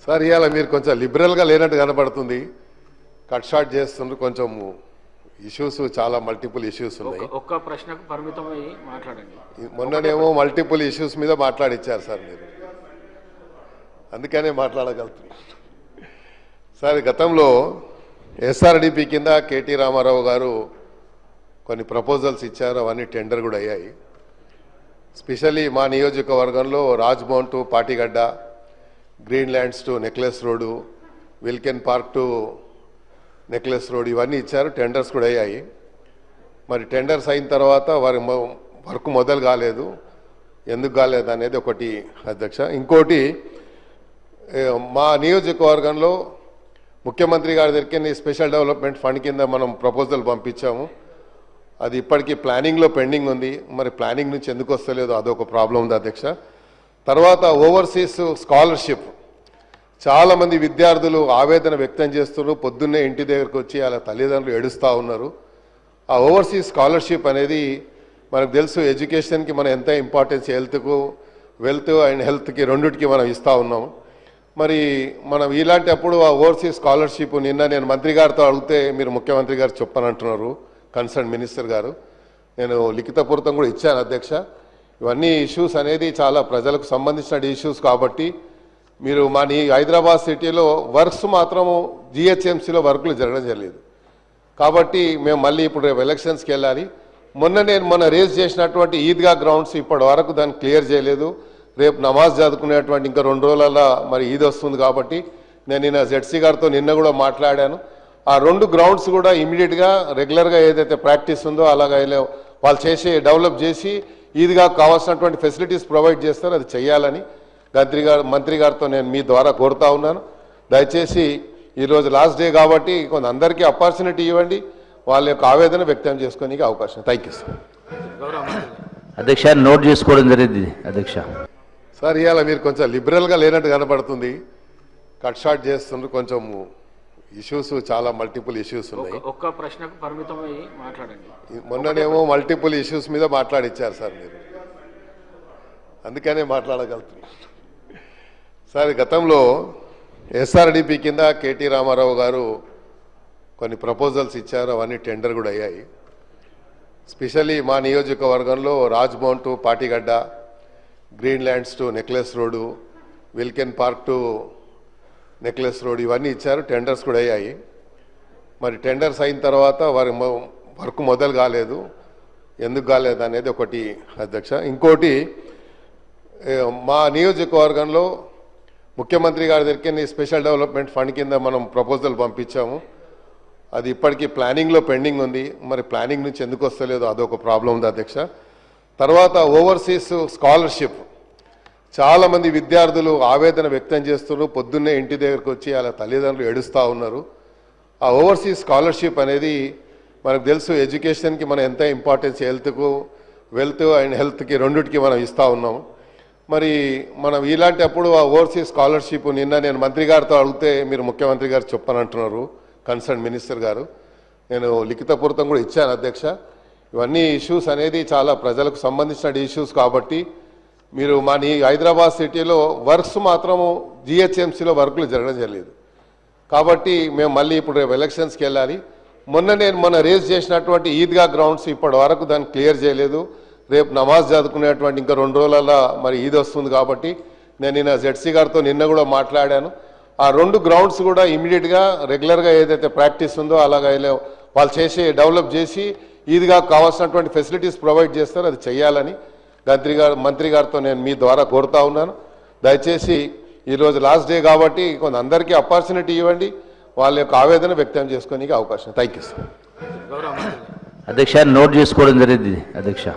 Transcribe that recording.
Sir ఇవాళ మీరు కొంచెం లిబరల్గా లేనట్టు కనబడుతుంది. కట్ షార్ట్ చేస్తున్నారు. కొంచెం ఇష్యూస్ చాలా మల్టిపుల్ ఇష్యూస్ ఉన్నాయి. ఒక్క ప్రశ్నకు పరిమితమై మాట్లాడండి. మొన్ననేమో మల్టిపుల్ ఇష్యూస్ మీద మాట్లాడిచ్చారు సార్ మీరు, అందుకనే మాట్లాడగలుగుతున్నారు సార్. గతంలో ఎస్ఆర్డిపి కింద కేటీ రామారావు గారు కొన్ని ప్రపోజల్స్ ఇచ్చారు, అవన్నీ టెండర్ కూడా అయ్యాయి. స్పెషల్లీ మా నియోజకవర్గంలో Raj Bhavan to Patigadda, Greenlands to Necklace Road, విల్కెన్ పార్క్ టు నెక్లెస్ రోడ్ ఇవన్నీ ఇచ్చారు. టెండర్స్ కూడా అయ్యాయి. మరి టెండర్స్ అయిన తర్వాత వారి వర్క్ మొదలు కాలేదు. ఎందుకు కాలేదు అనేది ఒకటి అధ్యక్ష. ఇంకోటి, మా నియోజకవర్గంలో ముఖ్యమంత్రి గారి దగ్గరికి స్పెషల్ డెవలప్మెంట్ ఫండ్ కింద మనం ప్రపోజల్ పంపించాము. అది ఇప్పటికీ ప్లానింగ్లో పెండింగ్ ఉంది. మరి ప్లానింగ్ నుంచి ఎందుకు వస్తలేదు అదొక ప్రాబ్లం ఉంది అధ్యక్ష. తర్వాత ఓవర్సీస్ స్కాలర్షిప్, చాలామంది విద్యార్థులు ఆవేదన వ్యక్తం చేస్తున్నారు. పొద్దున్నే ఇంటి దగ్గరకు వచ్చి వాళ్ళ తల్లిదండ్రులు ఏడుస్తూ ఉన్నారు. ఆ ఓవర్సీస్ స్కాలర్షిప్ అనేది మనకు తెలుసు, ఎడ్యుకేషన్కి మనం ఎంత ఇంపార్టెన్స్, వెల్త్ అండ్ హెల్త్కి రెండింటికి మనం ఇస్తూ ఉన్నాం. మరి మనం ఇలాంటి అప్పుడు ఆ ఓవర్సీస్ స్కాలర్షిప్ నిన్న నేను మంత్రి గారితో అడిగితే మీరు ముఖ్యమంత్రి గారు చెప్పనంటున్నారు, కన్సర్న్ మినిస్టర్ గారు. నేను లిఖితపూర్వకం కూడా ఇచ్చాను అధ్యక్ష. ఇవన్నీ ఇష్యూస్ అనేది చాలా ప్రజలకు సంబంధించిన ఇష్యూస్ కాబట్టి మీరు మా హైదరాబాద్ సిటీలో వర్క్స్ మాత్రము జిహెచ్ఎంసీలో వర్కులు జరగడం జరిగలేదు. కాబట్టి మేము మళ్ళీ ఇప్పుడు రేపు ఎలక్షన్స్కి వెళ్ళాలి. మొన్న రేజ్ చేసినటువంటి ఈద్గా గ్రౌండ్స్ ఇప్పటి వరకు దాన్ని క్లియర్ చేయలేదు. రేపు నమాజ్ చదువుకునేటువంటి ఇంకా 2 రోజులలో మరి ఈద్ వస్తుంది కాబట్టి నేను నిన్న జెడ్సీ గారితో నిన్న కూడా మాట్లాడాను. ఆ 2 గ్రౌండ్స్ కూడా ఇమీడియట్గా రెగ్యులర్గా ఏదైతే ప్రాక్టీస్ ఉందో అలాగా వాళ్ళు డెవలప్ చేసి ఈద్గా కావాల్సినటువంటి ఫెసిలిటీస్ ప్రొవైడ్ చేస్తారో అది చేయాలని మంత్రి గారితో నేను మీ ద్వారా కోరుతా ఉన్నాను. దయచేసి ఈరోజు లాస్ట్ డే కాబట్టి కొంత అందరికీ ఆపర్చునిటీ ఇవ్వండి, వాళ్ళ యొక్క ఆవేదన వ్యక్తం చేసుకోనికి అవకాశం. Thank you sir. అధ్యక్ష, నోట్ చేసుకోవడం జరిగింది అధ్యక్ష. సార్ ఇవాళ మీరు కొంచెం లిబరల్గా లేనట్టు కనబడుతుంది. కట్ షార్ట్ చేస్తున్నారు. కొంచెం ఇష్యూస్ చాలా మల్టిపుల్ ఇష్యూస్ ఉన్నాయి. ఒక్క ప్రశ్నకు పరిమితమై మాట్లాడండి. మొన్ననేమో మల్టిపుల్ ఇష్యూస్ మీద మాట్లాడిచ్చారు సార్ మీరు, అందుకనే మాట్లాడగలుగుతున్నారు సార్. గతంలో ఎస్ఆర్డిపి కింద కేటీ రామారావు గారు కొన్ని ప్రపోజల్స్ ఇచ్చారు, అవన్నీ టెండర్ కూడా అయ్యాయి. స్పెషల్లీ మా నియోజకవర్గంలో Raj Bhavan to Patigadda, Greenlands to Necklace Road, విల్కెన్ పార్క్ టు నెక్లెస్ రోడ్ ఇవన్నీ ఇచ్చారు. టెండర్స్ కూడా అయ్యాయి. మరి టెండర్స్ అయిన తర్వాత వారి వర్క్ మొదలు కాలేదు. ఎందుకు కాలేదు అనేది ఒకటి అధ్యక్ష. ఇంకోటి, మా నియోజకవర్గంలో ముఖ్యమంత్రి గారి దగ్గరికి స్పెషల్ డెవలప్మెంట్ ఫండ్ కింద మనం ప్రపోజల్ పంపించాము. అది ఇప్పటికీ ప్లానింగ్లో పెండింగ్ ఉంది. మరి ప్లానింగ్ నుంచి ఎందుకు వస్తలేదు అదొక ప్రాబ్లం ఉంది అధ్యక్ష. తర్వాత ఓవర్సీస్ స్కాలర్షిప్, చాలామంది విద్యార్థులు ఆవేదన వ్యక్తం చేస్తున్నారు. పొద్దున్నే ఇంటి దగ్గరకు వచ్చి వాళ్ళ తల్లిదండ్రులు ఏడుస్తూ ఉన్నారు. ఆ ఓవర్సీస్ స్కాలర్షిప్ అనేది మనకు తెలుసు, ఎడ్యుకేషన్కి మనం ఎంత ఇంపార్టెన్స్, వెల్త్ అండ్ హెల్త్కి రెండింటికి మనం ఇస్తూ ఉన్నాం. మరి మనం ఇలాంటి అప్పుడు ఆ ఓవర్సీస్ స్కాలర్షిప్ నిన్న నేను మంత్రి గారితో అడిగితే మీరు ముఖ్యమంత్రి గారు చెప్పనంటున్నారు, కన్సర్న్ మినిస్టర్ గారు. నేను లిఖితపూర్వకం కూడా ఇచ్చాను అధ్యక్ష. ఇవన్నీ ఇష్యూస్ అనేది చాలా ప్రజలకు సంబంధించిన ఇష్యూస్ కాబట్టి మీరు మా హైదరాబాద్ సిటీలో వర్క్స్ మాత్రము జిహెచ్ఎంసీలో వర్కులు జరగడం జరిగలేదు. కాబట్టి మేము మళ్ళీ ఇప్పుడు రేపు ఎలక్షన్స్కి వెళ్ళాలి. మొన్న రేజ్ చేసినటువంటి ఈద్గా గ్రౌండ్స్ ఇప్పటి వరకు దాన్ని క్లియర్ చేయలేదు. రేపు నమాజ్ చదువుకునేటువంటి ఇంకా 2 రోజులలో మరి ఈద్ వస్తుంది కాబట్టి నేను నిన్న జెడ్సీ గారితో నిన్న కూడా మాట్లాడాను. ఆ 2 గ్రౌండ్స్ కూడా ఇమీడియట్గా రెగ్యులర్గా ఏదైతే ప్రాక్టీస్ ఉందో అలాగా వాళ్ళు డెవలప్ చేసి ఈద్గా కావాల్సినటువంటి ఫెసిలిటీస్ ప్రొవైడ్ చేస్తారో అది చేయాలని మంత్రి గారితో నేను మీ ద్వారా కోరుతా ఉన్నాను. దయచేసి ఈరోజు లాస్ట్ డే కాబట్టి కొంత అందరికీ ఆపర్చునిటీ ఇవ్వండి, వాళ్ళ యొక్క ఆవేదన వ్యక్తం చేసుకోనికి అవకాశం. Thank you sir. అధ్యక్ష, నోట్ చేసుకోవడం జరిగింది అధ్యక్ష.